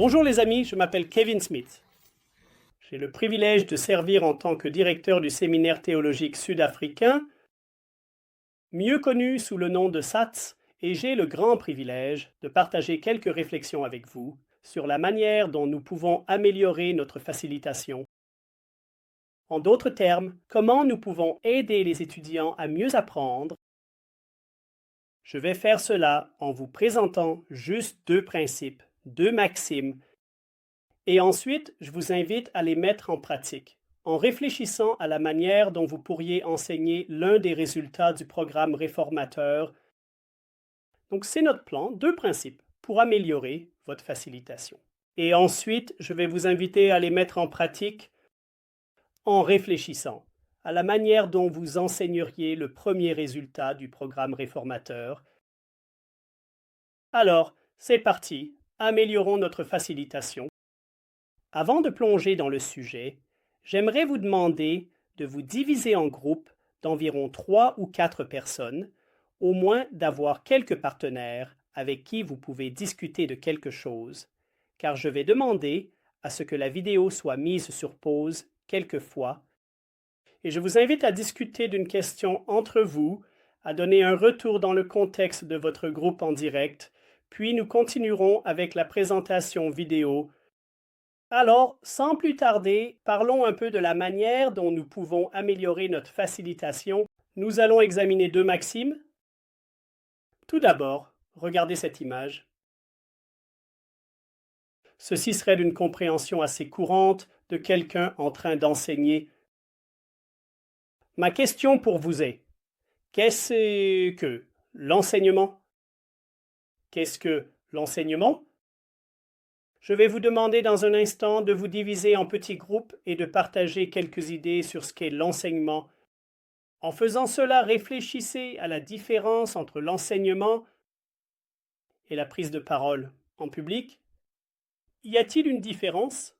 Bonjour les amis, je m'appelle Kevin Smith. J'ai le privilège de servir en tant que directeur du séminaire théologique sud-africain, mieux connu sous le nom de SATS, et j'ai le grand privilège de partager quelques réflexions avec vous sur la manière dont nous pouvons améliorer notre facilitation. En d'autres termes, comment nous pouvons aider les étudiants à mieux apprendre. Je vais faire cela en vous présentant juste deux principes, deux maximes, et ensuite je vous invite à les mettre en pratique, en réfléchissant à la manière dont vous pourriez enseigner l'un des résultats du programme réformateur. Donc c'est notre plan, deux principes, pour améliorer votre facilitation. Et ensuite, je vais vous inviter à les mettre en pratique en réfléchissant à la manière dont vous enseigneriez le premier résultat du programme réformateur. Alors, c'est parti, améliorons notre facilitation. Avant de plonger dans le sujet, j'aimerais vous demander de vous diviser en groupes d'environ 3 ou 4 personnes, au moins d'avoir quelques partenaires avec qui vous pouvez discuter de quelque chose, car je vais demander à ce que la vidéo soit mise sur pause quelques fois, et je vous invite à discuter d'une question entre vous, à donner un retour dans le contexte de votre groupe en direct, puis nous continuerons avec la présentation vidéo. Alors, sans plus tarder, parlons un peu de la manière dont nous pouvons améliorer notre facilitation. Nous allons examiner deux maximes. Tout d'abord, regardez cette image. Ceci serait d'une compréhension assez courante de quelqu'un en train d'enseigner. Ma question pour vous est, qu'est-ce que l'enseignement? Qu'est-ce que l'enseignement? Je vais vous demander dans un instant de vous diviser en petits groupes et de partager quelques idées sur ce qu'est l'enseignement. En faisant cela, réfléchissez à la différence entre l'enseignement et la prise de parole en public. Y a-t-il une différence?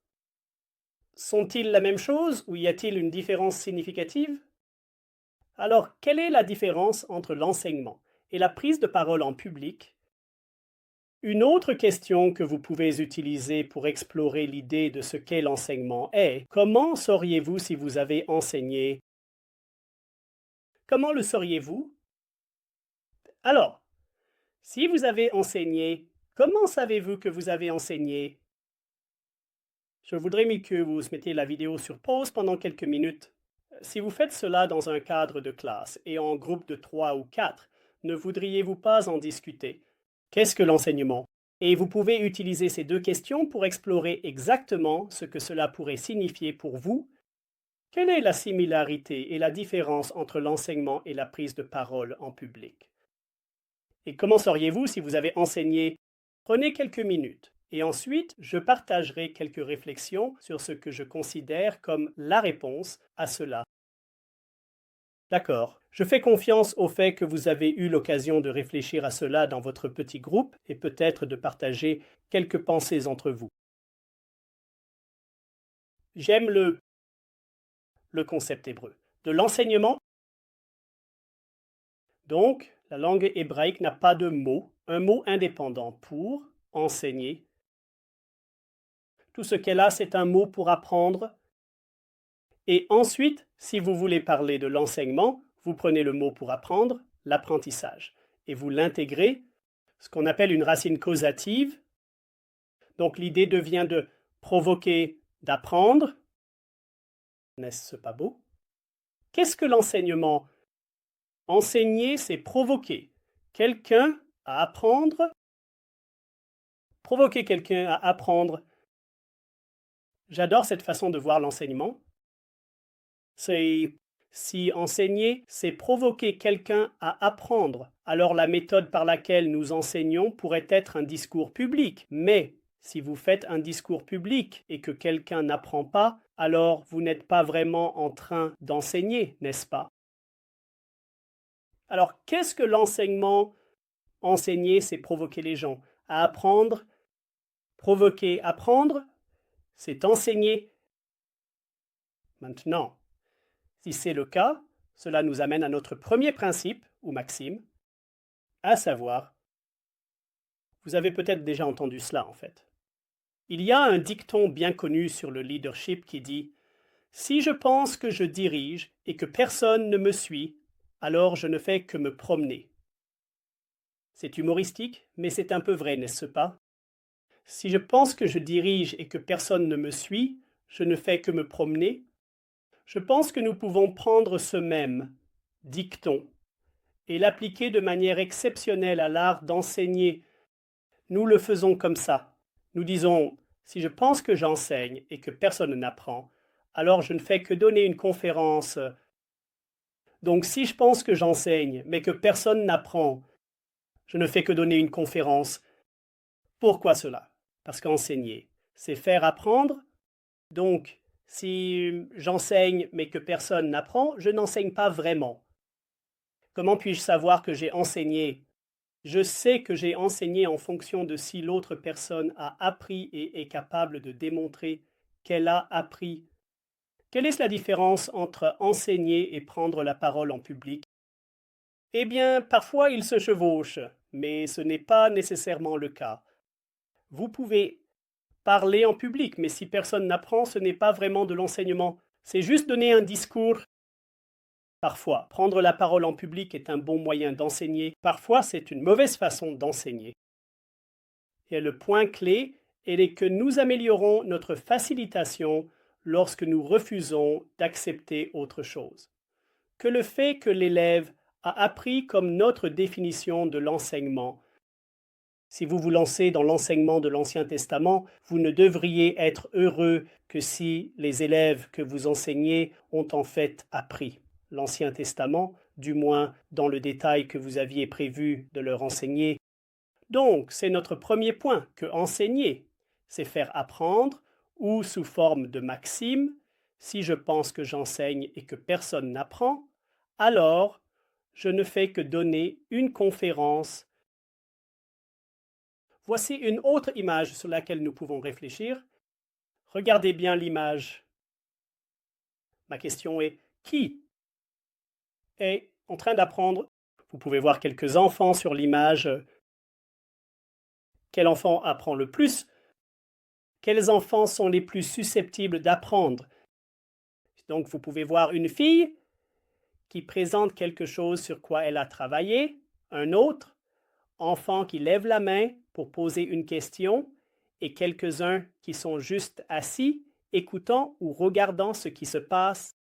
Sont-ils la même chose ou y a-t-il une différence significative? Alors, quelle est la différence entre l'enseignement et la prise de parole en public? Une autre question que vous pouvez utiliser pour explorer l'idée de ce qu'est l'enseignement est: comment sauriez-vous si vous avez enseigné? Comment le sauriez-vous? Alors, si vous avez enseigné, comment savez-vous que vous avez enseigné? Je voudrais que vous mettiez la vidéo sur pause pendant quelques minutes. Si vous faites cela dans un cadre de classe et en groupe de 3 ou 4, ne voudriez-vous pas en discuter? Qu'est-ce que l'enseignement? Et vous pouvez utiliser ces deux questions pour explorer exactement ce que cela pourrait signifier pour vous. Quelle est la similarité et la différence entre l'enseignement et la prise de parole en public? Et comment sauriez-vous si vous avez enseigné? Prenez quelques minutes et ensuite je partagerai quelques réflexions sur ce que je considère comme la réponse à cela. D'accord. Je fais confiance au fait que vous avez eu l'occasion de réfléchir à cela dans votre petit groupe et peut-être de partager quelques pensées entre vous. J'aime le concept hébreu de l'enseignement. Donc, la langue hébraïque n'a pas de mot, un mot indépendant pour enseigner. Tout ce qu'elle a, c'est un mot pour apprendre. Et ensuite, si vous voulez parler de l'enseignement, vous prenez le mot pour apprendre, l'apprentissage, et vous l'intégrez, ce qu'on appelle une racine causative. Donc l'idée devient de provoquer, d'apprendre. N'est-ce pas beau? Qu'est-ce que l'enseignement? Enseigner, c'est provoquer quelqu'un à apprendre. Provoquer quelqu'un à apprendre. J'adore cette façon de voir l'enseignement. Si enseigner, c'est provoquer quelqu'un à apprendre, alors la méthode par laquelle nous enseignons pourrait être un discours public. Mais si vous faites un discours public et que quelqu'un n'apprend pas, alors vous n'êtes pas vraiment en train d'enseigner, n'est-ce pas? Alors, qu'est-ce que l'enseignement? Enseigner, c'est provoquer les gens à apprendre. Provoquer, apprendre, c'est enseigner. Maintenant, si c'est le cas, cela nous amène à notre premier principe, ou maxime, à savoir, vous avez peut-être déjà entendu cela en fait. Il y a un dicton bien connu sur le leadership qui dit « Si je pense que je dirige et que personne ne me suit, alors je ne fais que me promener. » C'est humoristique, mais c'est un peu vrai, n'est-ce pas? Si je pense que je dirige et que personne ne me suit, je ne fais que me promener. Je pense que nous pouvons prendre ce même dicton et l'appliquer de manière exceptionnelle à l'art d'enseigner. Nous le faisons comme ça. Nous disons, si je pense que j'enseigne et que personne n'apprend, alors je ne fais que donner une conférence. Donc si je pense que j'enseigne mais que personne n'apprend, je ne fais que donner une conférence. Pourquoi cela? Parce qu'enseigner, c'est faire apprendre. Donc, si j'enseigne mais que personne n'apprend, je n'enseigne pas vraiment. Comment puis-je savoir que j'ai enseigné? Je sais que j'ai enseigné en fonction de si l'autre personne a appris et est capable de démontrer qu'elle a appris. Quelle est la différence entre enseigner et prendre la parole en public? Eh bien, parfois ils se chevauchent, mais ce n'est pas nécessairement le cas. Vous pouvez parler en public, mais si personne n'apprend, ce n'est pas vraiment de l'enseignement. C'est juste donner un discours. Parfois, prendre la parole en public est un bon moyen d'enseigner. Parfois, c'est une mauvaise façon d'enseigner. Et le point clé est que nous améliorons notre facilitation lorsque nous refusons d'accepter autre chose. Que le fait que l'élève a appris comme notre définition de l'enseignement. Si vous vous lancez dans l'enseignement de l'Ancien Testament, vous ne devriez être heureux que si les élèves que vous enseignez ont en fait appris l'Ancien Testament, du moins dans le détail que vous aviez prévu de leur enseigner. Donc, c'est notre premier point, que enseigner, c'est faire apprendre, ou sous forme de maxime, si je pense que j'enseigne et que personne n'apprend, alors je ne fais que donner une conférence. Voici une autre image sur laquelle nous pouvons réfléchir. Regardez bien l'image. Ma question est, qui est en train d'apprendre? Vous pouvez voir quelques enfants sur l'image. Quel enfant apprend le plus? Quels enfants sont les plus susceptibles d'apprendre? Donc vous pouvez voir une fille qui présente quelque chose sur quoi elle a travaillé, un autre enfant qui lève la main pour poser une question et quelques-uns qui sont juste assis, écoutant ou regardant ce qui se passe.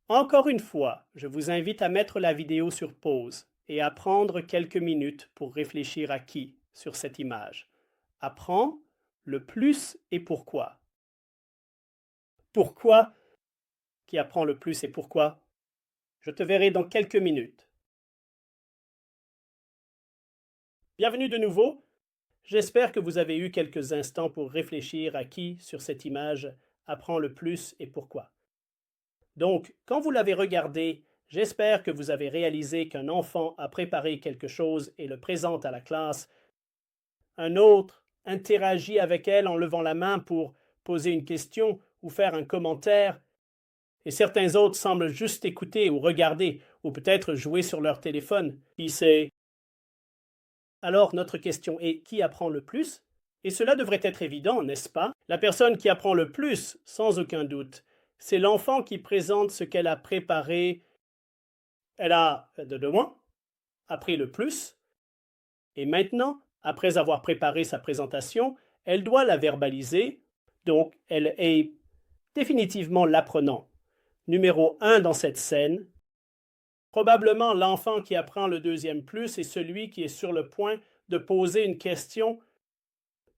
Encore une fois, je vous invite à mettre la vidéo sur pause et à prendre quelques minutes pour réfléchir à qui sur cette image. Apprends le plus et pourquoi. Pourquoi? Qui apprend le plus et pourquoi? Je te verrai dans quelques minutes. Bienvenue de nouveau. J'espère que vous avez eu quelques instants pour réfléchir à qui sur cette image apprend le plus et pourquoi. Donc, quand vous l'avez regardé, j'espère que vous avez réalisé qu'un enfant a préparé quelque chose et le présente à la classe. Un autre interagit avec elle en levant la main pour poser une question ou faire un commentaire. Et certains autres semblent juste écouter ou regarder, ou peut-être jouer sur leur téléphone. Qui sait? Alors notre question est, qui apprend le plus? Et cela devrait être évident, n'est-ce pas? La personne qui apprend le plus, sans aucun doute, c'est l'enfant qui présente ce qu'elle a préparé. Elle a, de loin, appris le plus. Et maintenant, après avoir préparé sa présentation, elle doit la verbaliser. Donc, elle est définitivement l'apprenant. Numéro 1 dans cette scène. Probablement l'enfant qui apprend le deuxième plus est celui qui est sur le point de poser une question.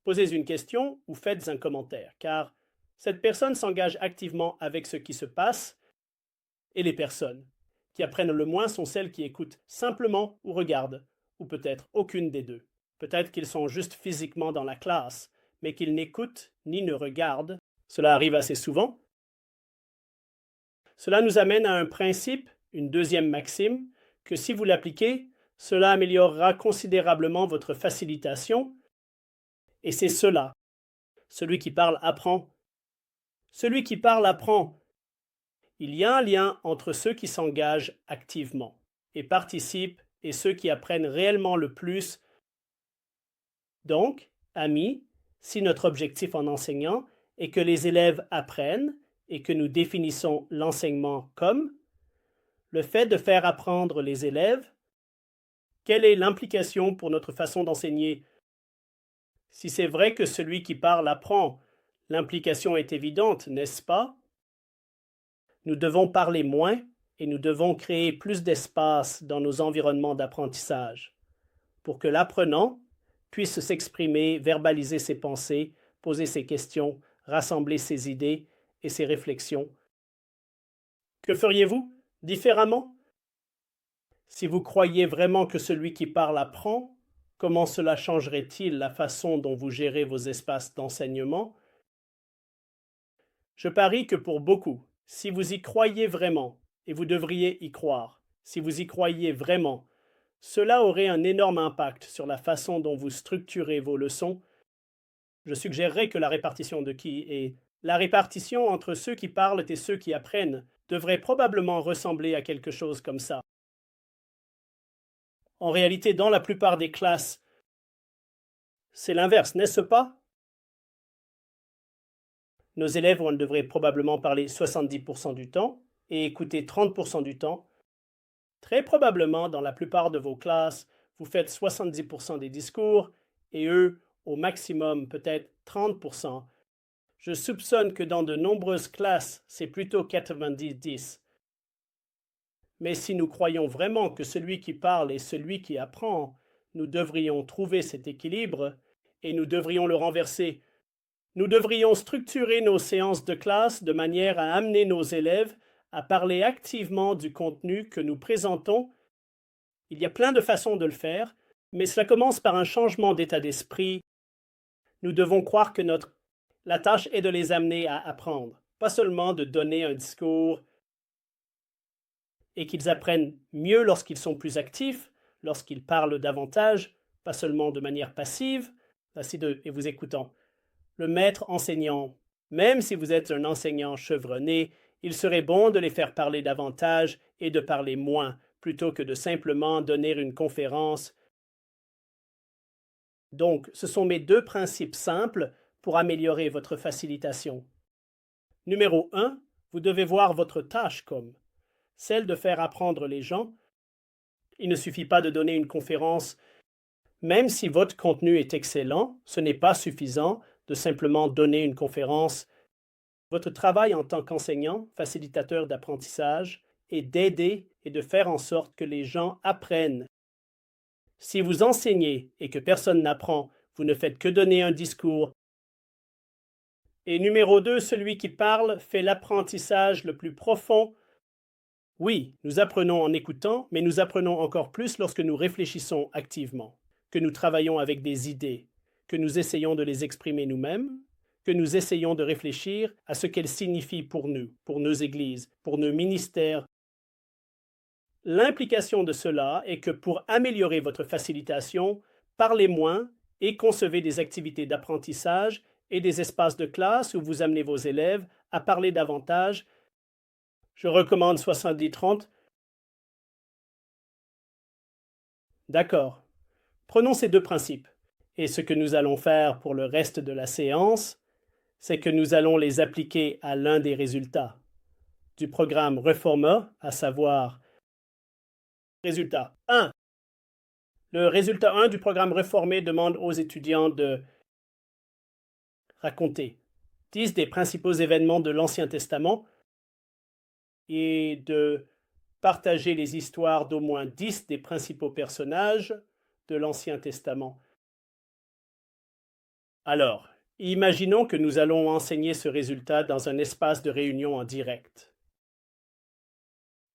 Posez une question ou faites un commentaire, car cette personne s'engage activement avec ce qui se passe et les personnes qui apprennent le moins sont celles qui écoutent simplement ou regardent, ou peut-être aucune des deux. Peut-être qu'ils sont juste physiquement dans la classe, mais qu'ils n'écoutent ni ne regardent. Cela arrive assez souvent. Cela nous amène à un principe, une deuxième maxime, que si vous l'appliquez, cela améliorera considérablement votre facilitation. Et c'est cela. Celui qui parle apprend. Celui qui parle apprend. Il y a un lien entre ceux qui s'engagent activement et participent et ceux qui apprennent réellement le plus. Donc, amis, Si notre objectif en enseignant est que les élèves apprennent et que nous définissons l'enseignement comme le fait de faire apprendre les élèves, quelle est l'implication pour notre façon d'enseigner? Si c'est vrai que celui qui parle apprend, l'implication est évidente, n'est-ce pas? Nous devons parler moins et nous devons créer plus d'espace dans nos environnements d'apprentissage pour que l'apprenant puisse s'exprimer, verbaliser ses pensées, poser ses questions, rassembler ses idées et ses réflexions. Que feriez-vous différemment? Si vous croyez vraiment que celui qui parle apprend, comment cela changerait-il la façon dont vous gérez vos espaces d'enseignement? Je parie que pour beaucoup, si vous y croyez vraiment, et vous devriez y croire, si vous y croyez vraiment, cela aurait un énorme impact sur la façon dont vous structurez vos leçons. Je suggérerais que la répartition de qui et la répartition entre ceux qui parlent et ceux qui apprennent devrait probablement ressembler à quelque chose comme ça. En réalité, dans la plupart des classes, c'est l'inverse, n'est-ce pas? Nos élèves devraient probablement parler 70% du temps et écouter 30% du temps. Très probablement, dans la plupart de vos classes, vous faites 70% des discours et eux, au maximum, peut-être 30%. Je soupçonne que dans de nombreuses classes, c'est plutôt 90-10. Mais si nous croyons vraiment que celui qui parle est celui qui apprend, nous devrions trouver cet équilibre et nous devrions le renverser. Nous devrions structurer nos séances de classe de manière à amener nos élèves à parler activement du contenu que nous présentons. Il y a plein de façons de le faire, mais cela commence par un changement d'état d'esprit. Nous devons croire que la tâche est de les amener à apprendre, pas seulement de donner un discours et qu'ils apprennent mieux lorsqu'ils sont plus actifs, lorsqu'ils parlent davantage, pas seulement de manière passive, et vous écoutant. Le maître enseignant, même si vous êtes un enseignant chevronné, il serait bon de les faire parler davantage et de parler moins, plutôt que de simplement donner une conférence. Donc, ce sont mes deux principes simples pour améliorer votre facilitation. Numéro 1, vous devez voir votre tâche comme celle de faire apprendre les gens. Il ne suffit pas de donner une conférence. Même si votre contenu est excellent, ce n'est pas suffisant de simplement donner une conférence. Votre travail en tant qu'enseignant, facilitateur d'apprentissage, est d'aider et de faire en sorte que les gens apprennent. Si vous enseignez et que personne n'apprend, vous ne faites que donner un discours. Et numéro 2, celui qui parle fait l'apprentissage le plus profond. Oui, nous apprenons en écoutant, mais nous apprenons encore plus lorsque nous réfléchissons activement, que nous travaillons avec des idées, que nous essayons de les exprimer nous-mêmes, que nous essayons de réfléchir à ce qu'elles signifient pour nous, pour nos églises, pour nos ministères. L'implication de cela est que pour améliorer votre facilitation, parlez moins et concevez des activités d'apprentissage et des espaces de classe où vous amenez vos élèves à parler davantage. Je recommande 70-30. D'accord. Prenons ces deux principes. Et ce que nous allons faire pour le reste de la séance, c'est que nous allons les appliquer à l'un des résultats du programme Reformer, à savoir résultat 1. Le résultat 1 du programme réformé demande aux étudiants de raconter 10 des principaux événements de l'Ancien Testament et de partager les histoires d'au moins 10 des principaux personnages de l'Ancien Testament. Alors, imaginons que nous allons enseigner ce résultat dans un espace de réunion en direct.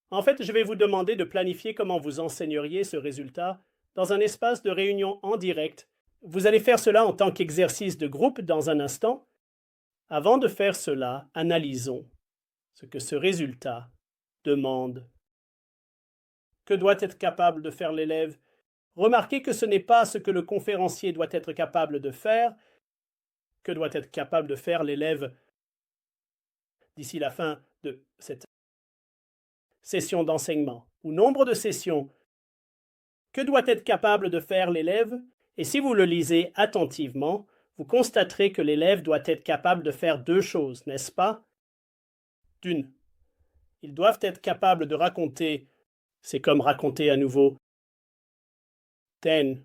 En fait, je vais vous demander de planifier comment vous enseigneriez ce résultat dans un espace de réunion en direct. Vous allez faire cela en tant qu'exercice de groupe dans un instant. Avant de faire cela, analysons ce que ce résultat demande. Que doit être capable de faire l'élève? Remarquez que ce n'est pas ce que le conférencier doit être capable de faire. Que doit être capable de faire l'élève d'ici la fin de cette session d'enseignement ou nombre de sessions? Que doit être capable de faire l'élève? Et si vous le lisez attentivement, vous constaterez que l'élève doit être capable de faire deux choses, n'est-ce pas? D'une, ils doivent être capables de raconter, c'est comme raconter à nouveau, des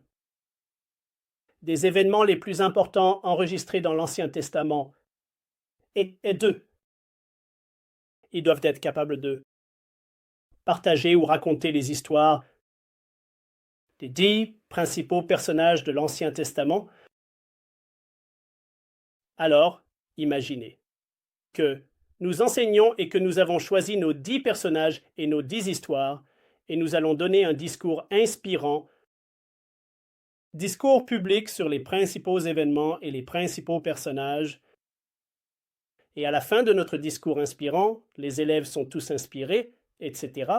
événements les plus importants enregistrés dans l'Ancien Testament. Et deux, ils doivent être capables de partager ou raconter les histoires des 10 principaux personnages de l'Ancien Testament. Alors, imaginez que nous enseignons et que nous avons choisi nos 10 personnages et nos 10 histoires, et nous allons donner un discours inspirant, discours public sur les principaux événements et les principaux personnages. Et à la fin de notre discours inspirant, les élèves sont tous inspirés, etc.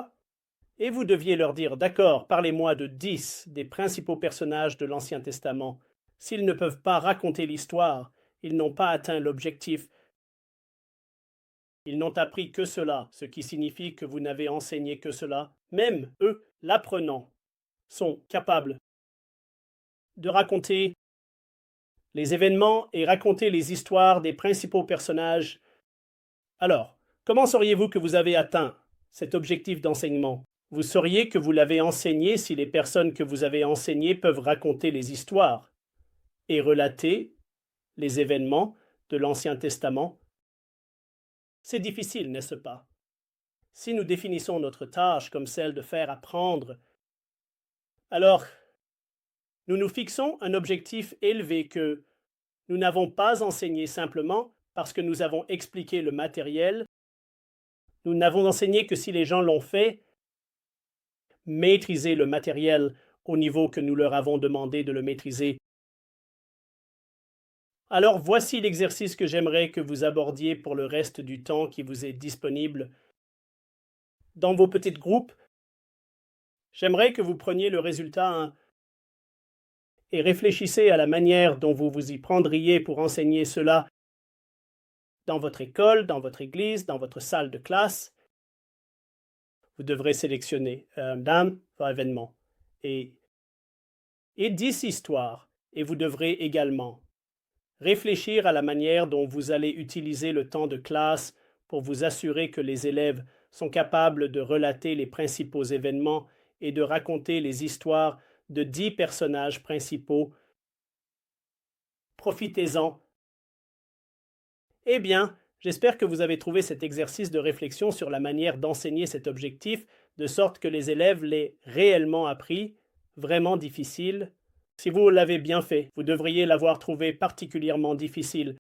Et vous deviez leur dire, d'accord, parlez-moi de 10 des principaux personnages de l'Ancien Testament. S'ils ne peuvent pas raconter l'histoire, ils n'ont pas atteint l'objectif. Ils n'ont appris que cela, ce qui signifie que vous n'avez enseigné que cela. Même eux, l'apprenant, sont capables de raconter les événements et raconter les histoires des principaux personnages. Alors, comment sauriez-vous que vous avez atteint cet objectif d'enseignement? Vous sauriez que vous l'avez enseigné si les personnes que vous avez enseignées peuvent raconter les histoires et relater les événements de l'Ancien Testament. C'est difficile, n'est-ce pas? Si nous définissons notre tâche comme celle de faire apprendre, alors nous nous fixons un objectif élevé que nous n'avons pas enseigné simplement parce que nous avons expliqué le matériel. Nous n'avons enseigné que si les gens l'ont fait, maîtriser le matériel au niveau que nous leur avons demandé de le maîtriser. Alors voici l'exercice que j'aimerais que vous abordiez pour le reste du temps qui vous est disponible. Dans vos petits groupes, j'aimerais que vous preniez le résultat et réfléchissez à la manière dont vous vous y prendriez pour enseigner cela dans votre école, dans votre église, dans votre salle de classe. Vous devrez sélectionner d'un événement et 10 histoires, et vous devrez également réfléchir à la manière dont vous allez utiliser le temps de classe pour vous assurer que les élèves sont capables de relater les principaux événements et de raconter les histoires de 10 personnages principaux. Profitez-en. Eh bien, j'espère que vous avez trouvé cet exercice de réflexion sur la manière d'enseigner cet objectif, de sorte que les élèves l'aient réellement appris, vraiment difficile. Si vous l'avez bien fait, vous devriez l'avoir trouvé particulièrement difficile.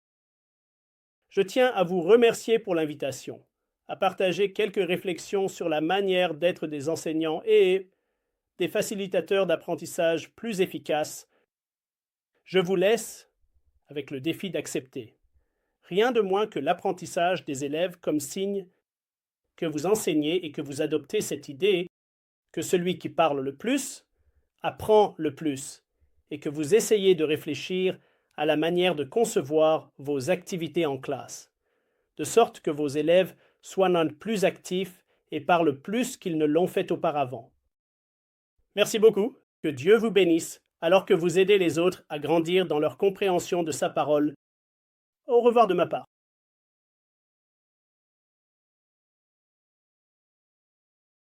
Je tiens à vous remercier pour l'invitation, à partager quelques réflexions sur la manière d'être des enseignants et des facilitateurs d'apprentissage plus efficaces. Je vous laisse avec le défi d'accepter. Rien de moins que l'apprentissage des élèves comme signe que vous enseignez et que vous adoptez cette idée que celui qui parle le plus apprend le plus et que vous essayez de réfléchir à la manière de concevoir vos activités en classe, de sorte que vos élèves soient plus actifs et parlent plus qu'ils ne l'ont fait auparavant. Merci beaucoup, que Dieu vous bénisse, alors que vous aidez les autres à grandir dans leur compréhension de sa parole. Au revoir de ma part.